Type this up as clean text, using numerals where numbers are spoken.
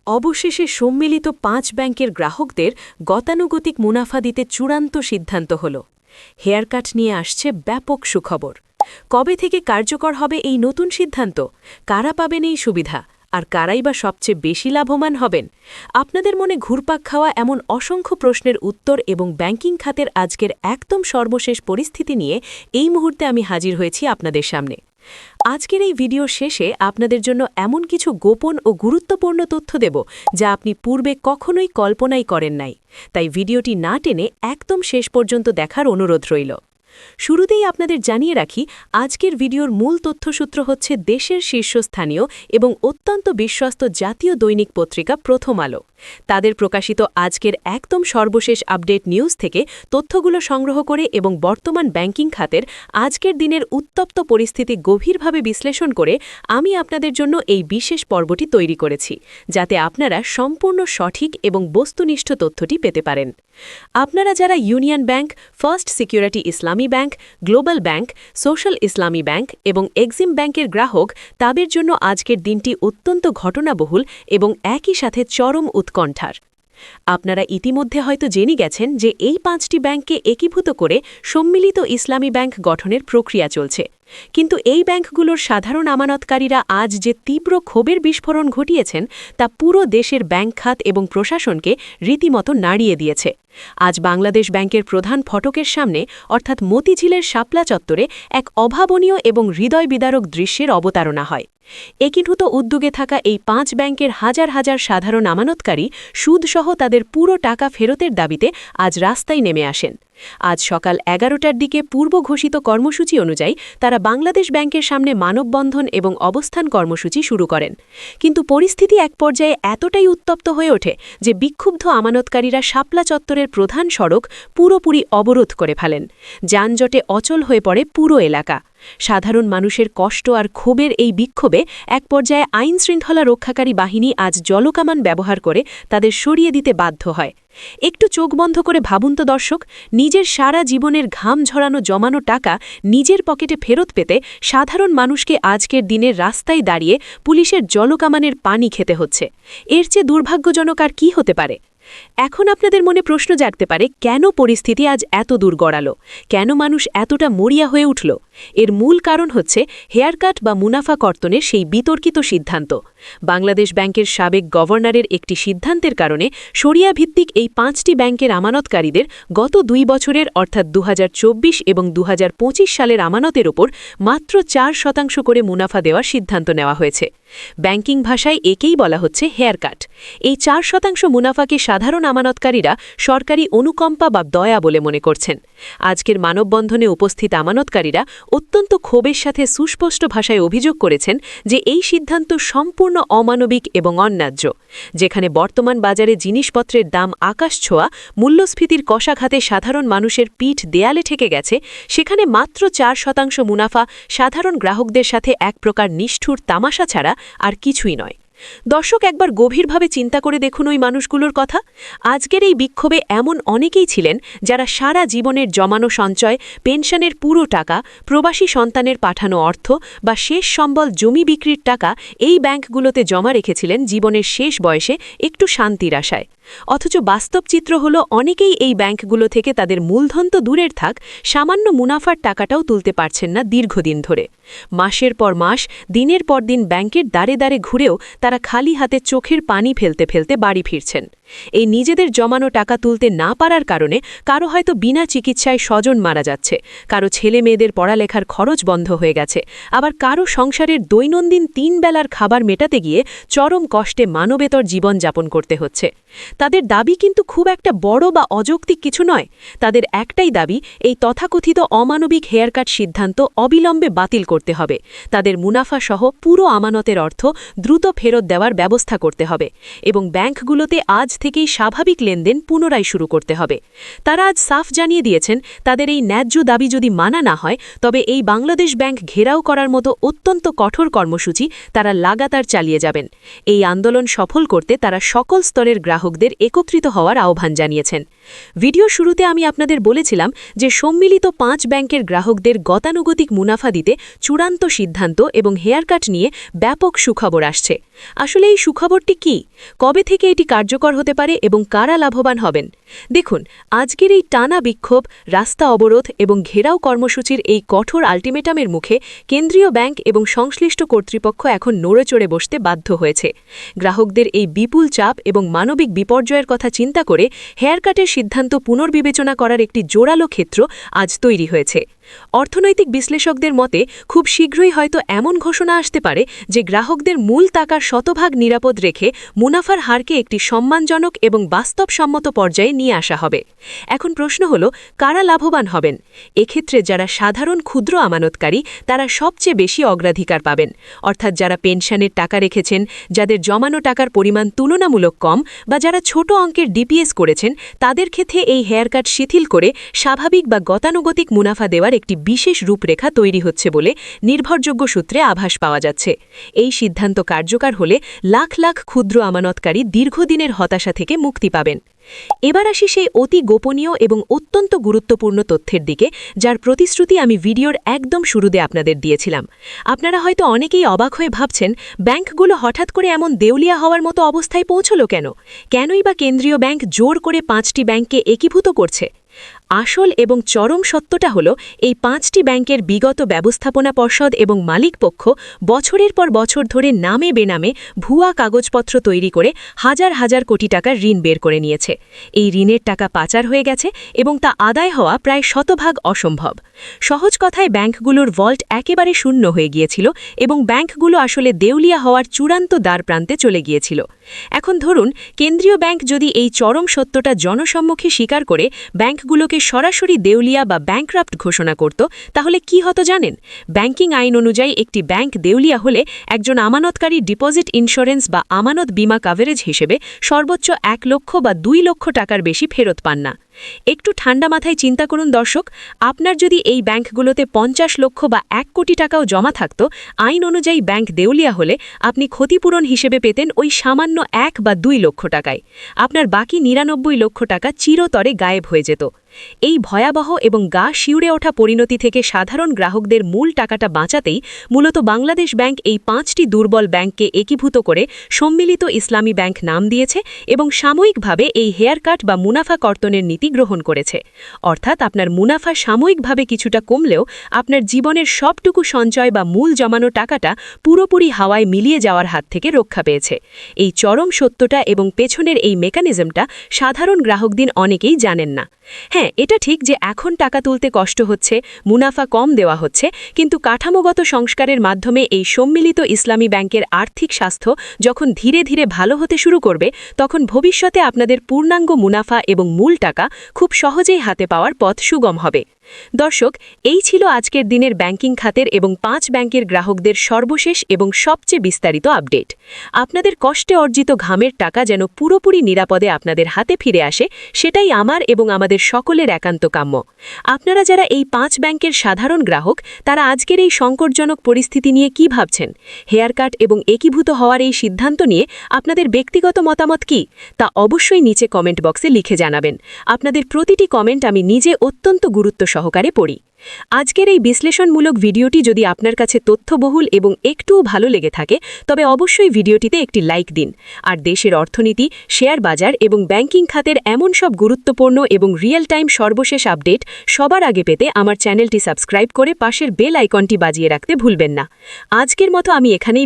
অবশেষে সম্মিলিত ৫ ব্যাংকের গ্রাহকদের গতানুগতিক মুনাফা দিতে চূড়ান্ত সিদ্ধান্ত হল। হেয়ারকাট নিয়ে আসছে ব্যাপক সুখবর। কবে থেকে কার্যকর হবে এই নতুন সিদ্ধান্ত? কারা পাবেন এই সুবিধা? আর কারাই বা সবচেয়ে বেশি লাভবান হবেন? আপনাদের মনে ঘুরপাক খাওয়া এমন অসংখ্য প্রশ্নের উত্তর এবং ব্যাংকিং খাতের আজকের একদম সর্বশেষ পরিস্থিতি নিয়ে এই মুহূর্তে আমি হাজির হয়েছি আপনাদের সামনে। আজকের এই ভিডিও শেষে আপনাদের জন্য এমন কিছু গোপন ও গুরুত্বপূর্ণ তথ্য দেব যা আপনি পূর্বে কখনোই কল্পনাই করেন নাই। তাই ভিডিওটি না টেনে একদম শেষ পর্যন্ত দেখার অনুরোধ রইল। শুরুতেই আপনাদের জানিয়ে রাখি, আজকের ভিডিওর মূল তথ্যসূত্র হচ্ছে দেশের শীর্ষস্থানীয় এবং অত্যন্ত বিশ্বস্ত জাতীয় দৈনিক পত্রিকা প্রথম আলো। তাদের প্রকাশিত আজকের একদম সর্বশেষ আপডেট নিউজ থেকে তথ্যগুলো সংগ্রহ করে এবং বর্তমান ব্যাংকিং খাতের আজকের দিনের উত্তপ্ত পরিস্থিতি গভীরভাবে বিশ্লেষণ করে আমি আপনাদের জন্য এই বিশেষ পর্বটি তৈরি করেছি, যাতে আপনারা সম্পূর্ণ সঠিক এবং বস্তুনিষ্ঠ তথ্যটি পেতে পারেন। আপনারা যারা ইউনিয়ন ব্যাংক, ফার্স্ট সিকিউরিটি ইসলামী ব্যাংক, গ্লোবাল ব্যাংক, সোশ্যাল ইসলামী ব্যাংক এবং এক্সিম ব্যাংকের গ্রাহক, তাদের জন্য আজকের দিনটি অত্যন্ত ঘটনাবহুল এবং একই সাথে চরম উৎকণ্ঠার। আপনারা ইতিমধ্যে হয়তো জেনে গেছেন যে এই ৫টি ব্যাংককে একীভূত করে সম্মিলিত ইসলামী ব্যাংক গঠনের প্রক্রিয়া চলছে। কিন্তু এই ব্যাংকগুলোর সাধারণ আমানতকারীরা আজ যে তীব্র ক্ষোভের বিস্ফোরণ ঘটিয়েছেন তা পুরো দেশের ব্যাংক খাত এবং প্রশাসনকে রীতিমতো নাড়িয়ে দিয়েছে। আজ বাংলাদেশ ব্যাংকের প্রধান ফটকের সামনে অর্থাৎ মতিঝিলের শাপলা চত্বরে এক অভাবনীয় এবং হৃদয় বিদারক দৃশ্যের অবতারণা হয়। একীভূত উদ্যোগে থাকা এই ৫ ব্যাংকের হাজার হাজার সাধারণ আমানতকারী সুদসহ তাদের পুরো টাকা ফেরতের দাবিতে আজ রাস্তায় নেমে আসেন। আজ সকাল ১১টার দিকে পূর্ব ঘোষিত কর্মসূচি অনুযায়ী তারা বাংলাদেশ ব্যাংকের সামনে মানববন্ধন এবং অবস্থান কর্মসূচি শুরু করেন। কিন্তু পরিস্থিতি এক পর্যায়ে এতটাই উত্তপ্ত হয়ে ওঠে যে বিক্ষুব্ধ আমানতকারীরা শাপলা চত্বরের প্রধান সড়ক পুরোপুরি অবরোধ করে ফেলেন। যানজটে অচল হয়ে পড়ে পুরো এলাকা। সাধারণ মানুষের কষ্ট আর ক্ষোভের এই বিক্ষোভে এক পর্যায়ে আইনশৃঙ্খলা রক্ষাকারী বাহিনী আজ জলকামান ব্যবহার করে তাদের সরিয়ে দিতে বাধ্য হয়। একটু চোখ বন্ধ করে ভাবুন তো দর্শক, নিজের সারা জীবনের ঘাম ঝরানো জমানো টাকা নিজের পকেটে ফেরত পেতে সাধারণ মানুষকে আজকের দিনের রাস্তায় দাঁড়িয়ে পুলিশের জলকামানের পানি খেতে হচ্ছে। এর চেয়ে দুর্ভাগ্যজনক আর কি হতে পারে? এখন আপনাদের মনে প্রশ্ন জাগতে পারে, কেন পরিস্থিতি আজ এত দূর গড়ালো? কেন মানুষ এতটা মরিয়া হয়ে উঠল? এর মূল কারণ হচ্ছে হেয়ারকাট বা মুনাফা কর্তনের সেই বিতর্কিত সিদ্ধান্ত। বাংলাদেশ ব্যাংকের সাবেক গভর্নরের একটি সিদ্ধান্তের কারণে শরিয়াভিত্তিক এই ৫টি ব্যাংকের আমানতকারীদের গত ২ বছরের অর্থাৎ ২০২৪ এবং ২০২৫ সালের আমানতের ওপর মাত্র ৪% করে মুনাফা দেওয়ার সিদ্ধান্ত নেওয়া হয়েছে। ব্যাংকিং ভাষায় একেই বলা হচ্ছে হেয়ারকাট। এই ৪% মুনাফাকে সাধারণ আমানতকারীরা সরকারি অনুকম্পা বা দয়া বলে মনে করছেন। আজকের মানববন্ধনে উপস্থিত আমানতকারীরা অত্যন্ত ক্ষোভের সাথে সুস্পষ্ট ভাষায় অভিযোগ করেছেন যে এই সিদ্ধান্ত সম্পূর্ণ অমানবিক এবং অন্যায্য। যেখানে বর্তমান বাজারে জিনিসপত্রের দাম আকাশ ছোঁয়া, মূল্যস্ফীতির কষাঘাতে সাধারণ মানুষের পিঠ দেয়ালে ঠেকে গেছে, সেখানে মাত্র ৪% মুনাফা সাধারণ গ্রাহকদের সাথে এক প্রকার নিষ্ঠুর তামাশা ছাড়া আর কিছুই নয়। দর্শক, একবার গভীরভাবে চিন্তা করে দেখুন ওই মানুষগুলোর কথা। আজকের এই বিক্ষোভে এমন অনেকেই ছিলেন যারা সারা জীবনের জমানো সঞ্চয়, পেনশনের পুরো টাকা, প্রবাসী সন্তানের পাঠানো অর্থ বা শেষ সম্বল জমি বিক্রির টাকা এই ব্যাংকগুলোতে জমা রেখেছিলেন জীবনের শেষ বয়সে একটু শান্তির আশায়। অথচ বাস্তব চিত্র হলো অনেকেই এই ব্যাংকগুলো থেকে তাদের মূলধন তো দূরের থাক, সামান্য মুনাফার টাকাটাও তুলতে পারছেন না দীর্ঘদিন ধরে। মাসের পর মাস, দিনের পর দিন ব্যাংকের দ্বারে দ্বারে ঘুরেও তারা খালি হাতে চোখের পানি ফেলতে ফেলতে বাড়ি ফিরছেন। এই নিজেদের জমানো টাকা তুলতে না পারার কারণে কারো হয়তো বিনা চিকিৎসায় স্বজন মারা যাচ্ছে, কারো ছেলে মেয়েদের পড়ালেখার খরচ বন্ধ হয়ে গেছে, আবার কারো সংসারের দৈনন্দিন ৩ বেলার খাবার মেটাতে গিয়ে চরম কষ্টে মানবেতর জীবন যাপন করতে হচ্ছে। তাদের দাবি কিন্তু খুব একটা বড় বা অযৌক্তিক কিছু নয়। তাদের একটাই দাবি, এই তথাকথিত অমানবিক হেয়ারকাট সিদ্ধান্ত অবিলম্বে বাতিল করতে হবে। তাদের মুনাফা সহ পুরো আমানতের অর্থ দ্রুত ফেরত দেওয়ার ব্যবস্থা করতে হবে এবং ব্যাংকগুলোতে আজ থেকেই স্বাভাবিক লেনদেন পুনরায় শুরু করতে হবে। তারা আজ সাফ জানিয়ে দিয়েছেন, তাদের এই ন্যায্য দাবি যদি মানা না হয় তবে এই বাংলাদেশ ব্যাংক ঘেরাও করার মতো অত্যন্ত কঠোর কর্মসূচি তারা লাগাতার চালিয়ে যাবেন। এই আন্দোলন সফল করতে তারা সকল স্তরের গ্রাহকদের একত্রিত হওয়ার আহ্বান জানিয়েছেন। ভিডিও শুরুতে আমি আপনাদের বলেছিলাম যে সম্মিলিত ৫ ব্যাংকের গ্রাহকদের গতানুগতিক মুনাফা দিতে চূড়ান্ত সিদ্ধান্ত এবং হেয়ারকাট নিয়ে ব্যাপক সুখবর আসছে। আসলে এই সুখবরটি কি, কবে থেকে এটি কার্যকর হতে পারে এবং কারা লাভবান হবেন? দেখুন, আজকের এই টানা বিক্ষোভ, রাস্তা অবরোধ এবং ঘেরাও কর্মসূচির এই কঠোর আল্টিমেটামের মুখে কেন্দ্রীয় ব্যাংক এবং সংশ্লিষ্ট কর্তৃপক্ষ এখন নড়েচড়ে বসতে বাধ্য হয়েছে। গ্রাহকদের এই বিপুল চাপ এবং মানবিক বিপর্যয়ের কথা চিন্তা করে হেয়ারকাটের সিদ্ধান্ত পুনর্বিবেচনা করার একটি জোরালো ক্ষেত্র আজ তৈরি হয়েছে। অর্থনৈতিক বিশ্লেষকদের মতে খুব শীঘ্রই হয়তো এমন ঘোষণা আসতে পারে যে গ্রাহকদের মূল টাকার শতভাগ নিরাপদ রেখে মুনাফার হারকে একটি সম্মানজনক এবং বাস্তবসম্মত পর্যায়ে নিয়ে আসা হবে। এখন প্রশ্ন হল, কারা লাভবান হবেন? এক্ষেত্রে যারা সাধারণ ক্ষুদ্র আমানতকারী তারা সবচেয়ে বেশি অগ্রাধিকার পাবেন, অর্থাৎ যারা পেনশনের টাকা রেখেছেন, যাদের জমানো টাকার পরিমাণ তুলনামূলক কম বা যারা ছোট অঙ্কের ডিপিএস করেছেন, তাদের ক্ষেত্রে এই হেয়ারকাট শিথিল করে স্বাভাবিক বা গতানুগতিক মুনাফা দেওয়ার একটি বিশেষ রূপরেখা তৈরি হচ্ছে বলে নির্ভরযোগ্য সূত্রে আভাস পাওয়া যাচ্ছে। এই সিদ্ধান্ত কার্যকর হলে লাখ লাখ ক্ষুদ্র আমানতকারী দীর্ঘদিনের হতাশা থেকে মুক্তি পাবেন। এবার আসি সেই অতি গোপনীয় এবং অত্যন্ত গুরুত্বপূর্ণ তথ্যের দিকে, যার প্রতিশ্রুতি আমি ভিডিওর একদম শুরুতে আপনাদের দিয়েছিলাম। আপনারা হয়তো অনেকেই অবাক হয়ে ভাবছেন, ব্যাংকগুলো হঠাৎ করে এমন দেউলিয়া হওয়ার মতো অবস্থায় পৌঁছলো কেন? কেনই বা কেন্দ্রীয় ব্যাংক জোর করে 5টি ব্যাংককে একীভূত করছে? আসল এবং চরম সত্যটা হল, এই 5টি ব্যাংকের বিগত ব্যবস্থাপনা পর্ষদ এবং মালিকপক্ষ বছরের পর বছর ধরে নামে বেনামে ভুয়া কাগজপত্র তৈরি করে হাজার হাজার কোটি টাকার ঋণ বের করে নিয়েছে। এই ঋণের টাকা পাচার হয়ে গেছে এবং তা আদায় হওয়া প্রায় শতভাগ অসম্ভব। সহজ কথায় ব্যাংকগুলোর ভল্ট একেবারে শূন্য হয়ে গিয়েছিল এবং ব্যাংকগুলো আসলে দেউলিয়া হওয়ার চূড়ান্ত দ্বারপ্রান্তে চলে গিয়েছিল। এখন ধরুন, কেন্দ্রীয় ব্যাংক যদি এই চরম সত্যটা জনসম্মুখে স্বীকার করে ব্যাংকগুলোকে সরাসরি দেউলিয়া বা ব্যাংক্রাফট ঘোষণা করত, তাহলে কি হতো জানেন? ব্যাংকিং আইন অনুযায়ী একটি ব্যাংক দেউলিয়া হলে একজন আমানতকারী ডিপোজিট ইন্স্যুরেন্স বা আমানত বীমা কাভারেজ হিসেবে সর্বোচ্চ 1 লক্ষ বা 2 লক্ষ টাকার বেশি ফেরত পান না। একটু ঠান্ডা মাথায় চিন্তা করুন দর্শক, আপনার যদি এই ব্যাংকগুলোতে 50 লক্ষ বা 1 কোটি টাকাও জমা থাকত, আইন অনুযায়ী ব্যাংক দেউলিয়া হলে আপনি ক্ষতিপূরণ হিসেবে পেতেন ওই সামান্য 1 বা 2 লক্ষ টাকায়। আপনার বাকি 99 লক্ষ টাকা চিরতরে গায়েব হয়ে যেত। এই ভয়াবহ এবং গা শিউরে ওঠা পরিণতি থেকে সাধারণ গ্রাহকদের মূল টাকাটা বাঁচাতেই মূলত বাংলাদেশ ব্যাংক এই 5টি দুর্বল ব্যাংককে একীভূত করে সম্মিলিত ইসলামী ব্যাংক নাম দিয়েছে এবং সাময়িকভাবে এই হেয়ারকাট বা মুনাফা কর্তনের নীতি গ্রহণ করেছে। অর্থাৎ আপনার মুনাফা সাময়িকভাবে কিছুটা কমলেও আপনার জীবনের সবটুকু সঞ্চয় বা মূল জমানো টাকাটা পুরোপুরি হাওয়ায় মিলিয়ে যাওয়ার হাত থেকে রক্ষা পেয়েছে। এই চরম সত্যটা এবং পেছনের এই মেকানিজমটা সাধারণ গ্রাহকদের অনেকেই জানেন না। হ্যাঁ, এটা ঠিক যে এখন টাকা তুলতে কষ্ট হচ্ছে, মুনাফা কম দেওয়া হচ্ছে, কিন্তু কাঠামোগত সংস্কারের মাধ্যমে এই সম্মিলিত ইসলামী ব্যাংকের আর্থিক স্বাস্থ্য যখন ধীরে ধীরে ভালো হতে শুরু করবে, তখন ভবিষ্যতে আপনাদের পূর্ণাঙ্গ মুনাফা এবং মূল টাকা খুব সহজেই হাতে পাওয়ার পথ সুগম হবে। দর্শক, এই ছিল আজকের দিনের ব্যাংকিং খাতের এবং 5 ব্যাংকের গ্রাহকদের সর্বশেষ এবং সবচেয়ে বিস্তারিত আপডেট। আপনাদের কষ্টে অর্জিত ঘামের টাকা যেন পুরোপুরি নিরাপদে আপনাদের হাতে ফিরে আসে, সেটাই আমার এবং আমাদের সকলের একান্ত কাম্য। আপনারা যারা এই 5 ব্যাংকের সাধারণ গ্রাহক, তারা আজকের এই সংকটজনক পরিস্থিতি নিয়ে কি ভাবছেন? হেয়ারকাট এবং একীভূত হওয়ার এই সিদ্ধান্ত নিয়ে আপনাদের ব্যক্তিগত মতামত কি, তা অবশ্যই নিচে কমেন্ট বক্সে লিখে জানাবেন। আপনাদের প্রতিটি কমেন্ট আমি নিজে অত্যন্ত গুরুত্ব সহকারে পড়ি। আজকের এই বিশ্লেষণমূলক ভিডিওটি যদি আপনার কাছে তথ্যবহুল এবং একটুও ভালো লেগে থাকে, তবে অবশ্যই ভিডিওটিতে একটি লাইক দিন। আর দেশের অর্থনীতি, শেয়ার বাজার এবং ব্যাংকিং খাতের এমন সব গুরুত্বপূর্ণ এবং রিয়েল টাইম সর্বশেষ আপডেট সবার আগে পেতে আমার চ্যানেলটি সাবস্ক্রাইব করে পাশের বেল আইকনটি বাজিয়ে রাখতে ভুলবেন না। আজকের মতো আমি এখানেই